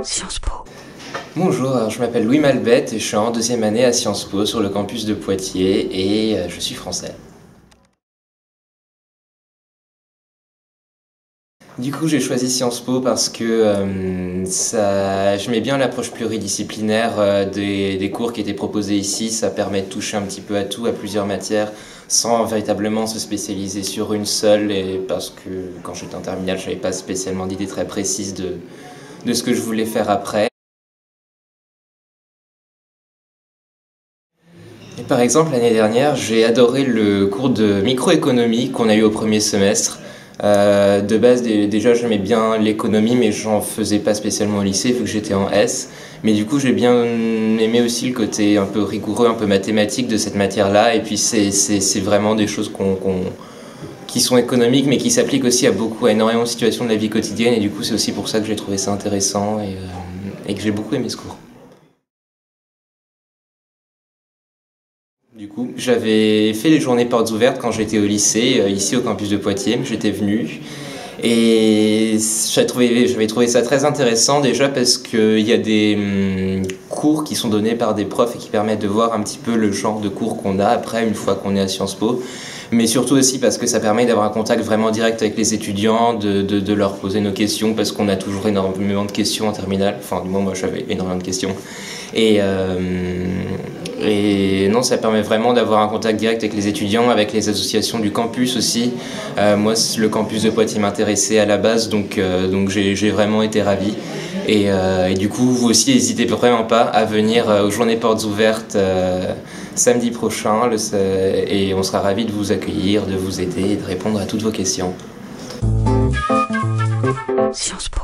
Sciences Po. Bonjour, alors je m'appelle Louis Malbette et je suis en deuxième année à Sciences Po sur le campus de Poitiers et je suis français. Du coup, j'ai choisi Sciences Po parce que j'aimais bien l'approche pluridisciplinaire des cours qui étaient proposés ici. Ça permet de toucher un petit peu à tout, à plusieurs matières, sans véritablement se spécialiser sur une seule. Et parce que quand j'étais en terminale, je n'avais pas spécialement d'idée très précise de ce que je voulais faire après. Et par exemple, l'année dernière, j'ai adoré le cours de microéconomie qu'on a eu au premier semestre. De base, déjà, j'aimais bien l'économie, mais j'en faisais pas spécialement au lycée, vu que j'étais en S. Mais du coup, j'ai bien aimé aussi le côté un peu rigoureux, un peu mathématique de cette matière-là. Et puis, c'est vraiment des choses qui sont économiques, mais qui s'appliquent aussi à énormément de situations de la vie quotidienne. Et du coup, c'est aussi pour ça que j'ai trouvé ça intéressant et que j'ai beaucoup aimé ce cours. Du coup, j'avais fait les journées portes ouvertes quand j'étais au lycée, ici au campus de Poitiers. J'étais venu et j'avais trouvé ça très intéressant déjà parce qu'il y a des cours qui sont donnés par des profs et qui permettent de voir un petit peu le genre de cours qu'on a après une fois qu'on est à Sciences Po. Mais surtout aussi parce que ça permet d'avoir un contact vraiment direct avec les étudiants, de leur poser nos questions parce qu'on a toujours énormément de questions en terminale. Enfin, du moins, moi j'avais énormément de questions. Et non, ça permet vraiment d'avoir un contact direct avec les étudiants, avec les associations du campus aussi. Moi, le campus de Poitiers m'intéressait à la base, donc j'ai vraiment été ravi. Et du coup, vous aussi, n'hésitez vraiment pas à venir aux journées portes ouvertes samedi prochain, et on sera ravis de vous accueillir, de vous aider et de répondre à toutes vos questions. Sciences Po.